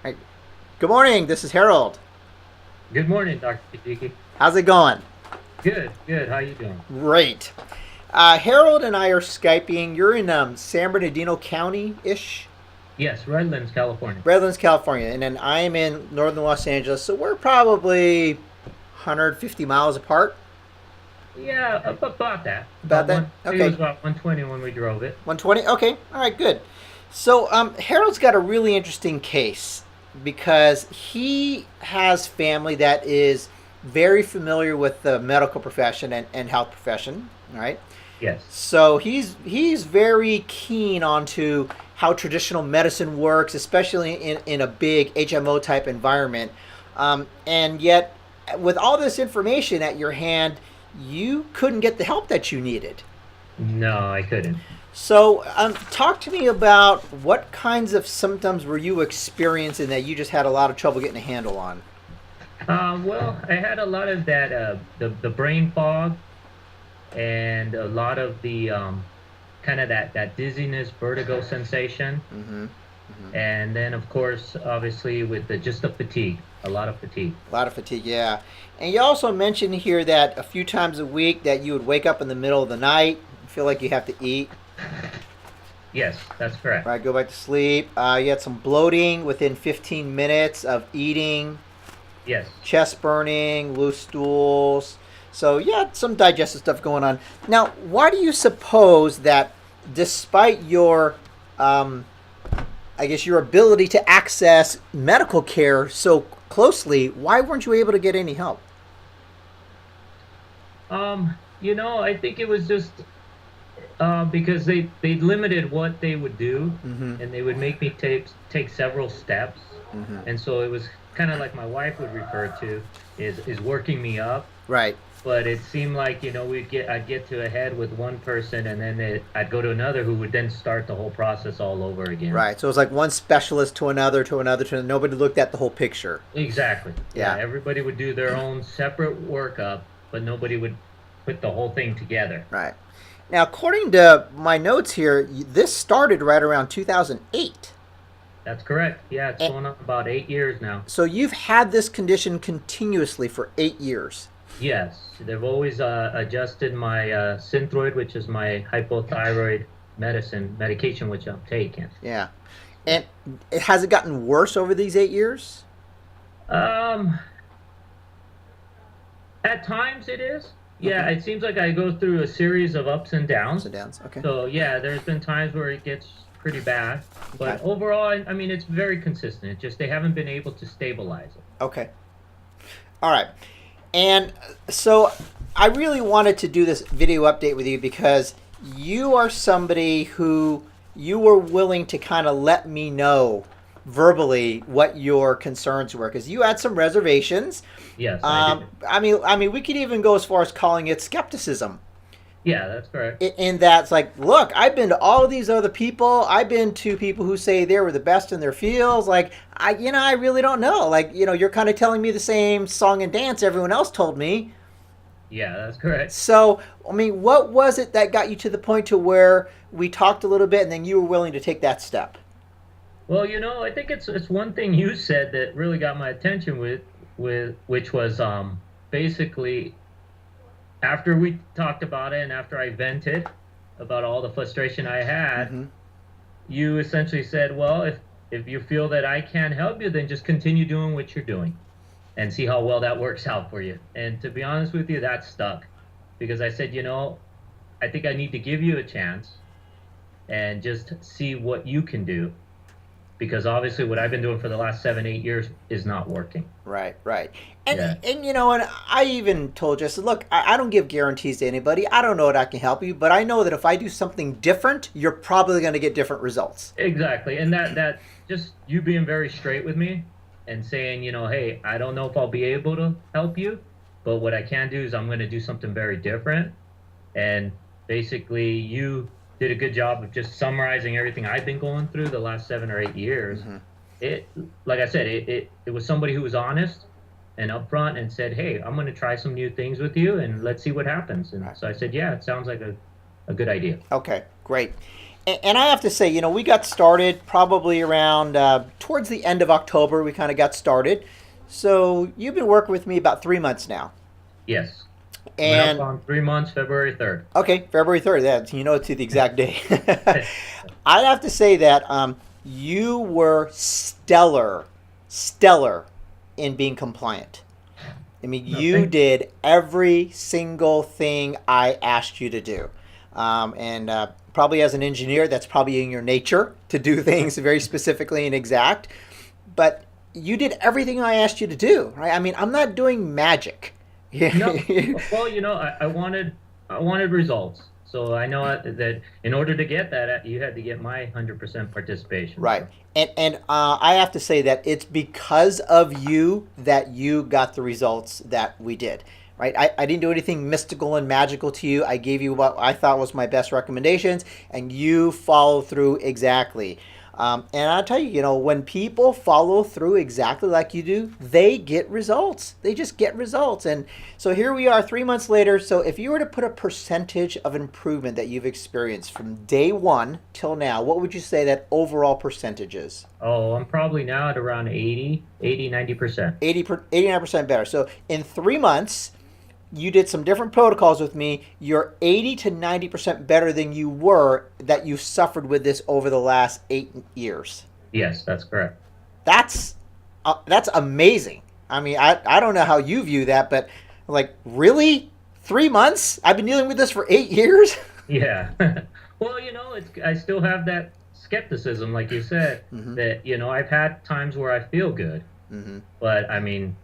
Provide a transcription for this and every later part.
Hey, good morning. This is Harold. Good morning, Dr. Kijiki. How's it going? Good, good. How you doing? Great. Harold and I are Skyping. You're in San Bernardino County ish, Yes, Redlands, California. Redlands, California, and then I'm in northern Los Angeles. So we're probably 150 miles apart. Yeah, about that. About About that? one. It was Okay. about 120 when we drove it. 120? Okay. All right, good. So Harold's got a really interesting case because he has family that is very familiar with the medical profession and health profession, all right? Yes. So he's very keen onto how traditional medicine works, especially in a big HMO type environment. And yet, with all this information at your hand, you couldn't get the help that you needed. No, I couldn't. So, talk to me about what kinds of symptoms were you experiencing that you just had a lot of trouble getting a handle on? Well, I had a lot of that, the brain fog, and a lot of the kind of that dizziness, vertigo sensation, Mm-hmm. Mm-hmm. and then of course, obviously, with the fatigue, a lot of fatigue. A lot of fatigue, yeah. And you also mentioned here that a few times a week that you would wake up in the middle of the night, feel like you have to eat, Yes, that's correct. right? Go back to sleep. You had some bloating within 15 minutes of eating, Yes. chest burning, loose stools. So yeah, some digestive stuff going on. Now, why do you suppose that despite your, um, I guess your ability to access medical care so closely, why weren't you able to get any help? I think it was just because they limited what they would do, Mm-hmm. and they would make me take several steps, Mm-hmm. and so it was kind of like my wife would refer to is working me up. Right. But it seemed like I'd get to a head with one person, and then I'd go to another who would then start the whole process all over again. Right. So it was like one specialist to another to another to another. Nobody looked at the whole picture. Exactly. Yeah, Yeah. everybody would do their own separate workup, but nobody would put the whole thing together. Right. Now, according to my notes here, this started right around 2008. That's correct. Yeah, it's And going on about 8 years now. so you've had this condition continuously for 8 years. Yes, they've always adjusted my Synthroid, which is my hypothyroid medication, which I'm taking. Yeah. And has it gotten worse over these 8 years? Um, at times it is. Yeah, Okay. it seems like I go through a series of ups and Ups downs. and downs. Okay. So yeah, there's been times where it gets pretty bad, Okay. but overall, I mean, it's very consistent. It's just they haven't been able to stabilize it. Okay. All right. And so I really wanted to do this video update with you because you are somebody who you were willing to kind of let me know verbally what your concerns were because you had some reservations. Yes, I did. I mean, we could even go as far as calling it skepticism. Yeah, that's correct. In that it's like, look, I've been to all of these other people. I've been to people who say they were the best in their fields. Like, I really don't know. Like, you're kind of telling me the same song and dance everyone else told me. Yeah, that's correct. So, I mean, what was it that got you to the point to where we talked a little bit and then you were willing to take that step? Well, I think it's one thing you said that really got my attention with which was basically after we talked about it and after I vented about all the frustration I had, Mm-hmm. you essentially said, "Well, if you feel that I can't help you, then just continue doing what you're doing and see how well that works out for you." And to be honest with you, that stuck because I said, I think I need to give you a chance and just see what you can do because obviously what I've been doing for the last 7, 8 years is not working. Right, right. And Yeah, and I even told you, I said, look, I don't give guarantees to anybody. I don't know what I can help you, but I know that if I do something different, you're probably going to get different results. exactly. And that just you being very straight with me and saying, hey, I don't know if I'll be able to help you, but what I can do is I'm going to do something very different. And basically, you did a good job of just summarizing everything I've been going through the last 7 or 8 years. Hmm. It, like I said, it was somebody who was honest and upfront and said, "Hey, I'm going to try some new things with you, and let's see what happens." And Right. so I said, "Yeah, it sounds like a good idea." Okay, great. And I have to say, we got started probably around towards the end of October. We kind of got started. So you've been working with me about 3 months now. Yes. Coming up And on 3 months, February 3rd. okay, February 3rd, that to the exact day. I have to say that you were stellar in being compliant. I mean, No, you thank you. did every single thing I asked you to do. And probably as an engineer, that's probably in your nature to do things very specifically and exact. But you did everything I asked you to do, right? I mean, I'm not doing magic. No, well, I wanted results. So I know that in order to get that, you had to get my 100% participation. Right. So And I have to say that it's because of you that you got the results that we did. Right. I didn't do anything mystical and magical to you. I gave you what I thought was my best recommendations, and you follow through exactly. And I'll tell you, when people follow through exactly like you do, they get results. They just get results. And so here we are 3 months later. So if you were to put a percentage of improvement that you've experienced from day one till now, what would you say that overall percentage is? oh, I'm probably now at around 90%. 89% better. So in 3 months, you did some different protocols with me. You're 80 to 90% better than you were that you suffered with this over the last 8 years. Yes, that's correct. That's amazing. I mean, I don't know how you view that, but like, really? 3 months? I've been dealing with this for 8 years? Yeah. Well, I still have that skepticism, like you said, Mm-hmm. that, I've had times where I feel good, Mm-hmm. but I mean,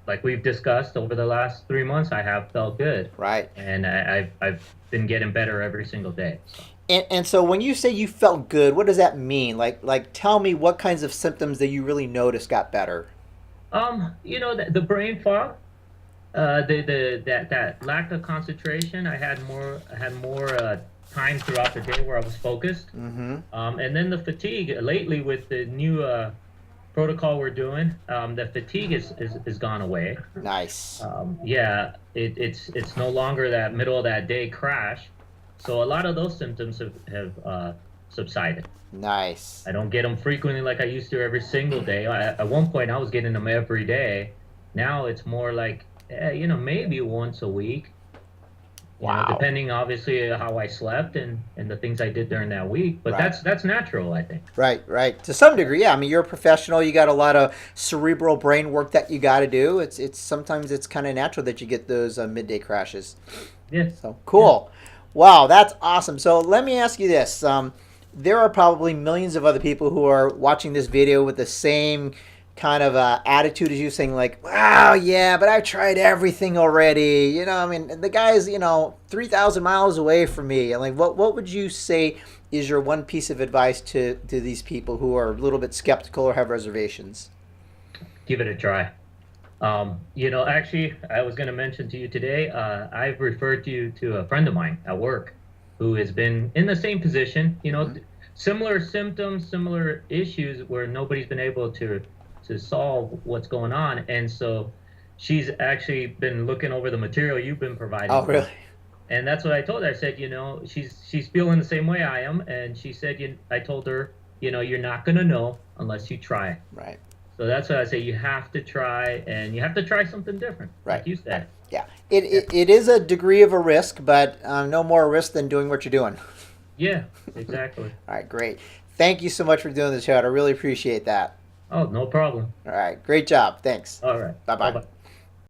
like we've discussed over the last 3 months, I have felt good, Right. and I've been getting better every single day. So, And so when you say you felt good, what does that mean? Like tell me what kinds of symptoms that you really noticed got better. the brain fog, that lack of concentration, I had more time throughout the day where I was focused. Mm-hmm. And then the fatigue lately with the new protocol we're doing, the fatigue is gone away. Nice. Yeah, it's no longer that middle of that day crash. So a lot of those symptoms have subsided. Nice. I don't get them frequently like I used to every single day. At one point, I was getting them every day. Now it's more like, maybe once a week. Wow. Depending obviously how I slept and the things I did during that week. But Right. that's natural, I think. Right, right. To some degree, yeah. I mean, you're a professional. You got a lot of cerebral brain work that you got to do. It's sometimes it's kind of natural that you get those midday crashes. Yeah. So Yeah. cool. Wow, that's awesome. So let me ask you this: there are probably millions of other people who are watching this video with the same kind of attitude as you, saying like, "Wow, yeah, but I've tried everything already." I mean, the guy's 3,000 miles away from me. And like, what would you say is your one piece of advice to these people who are a little bit skeptical or have reservations? Give it a try. Actually, I was going to mention to you today, I've referred you to a friend of mine at work who has been in the same position, Mhm. similar symptoms, similar issues where nobody's been able to solve what's going on. And so she's actually been looking over the material you've been Oh, providing her. really? And that's what I told her. I said, she's feeling the same way I am. And she said, I told her, you're not going to know unless you try. Right, So that's why I say you have to try, and you have to try something different, right, like you right. said. Yeah, Yeah, it is a degree of a risk, but no more risk than doing what you're doing. yeah, exactly. All right, great. Thank you so much for doing the show. I really appreciate that. Oh, no problem. All right, great job. Thanks. All right. Bye Bye bye. bye.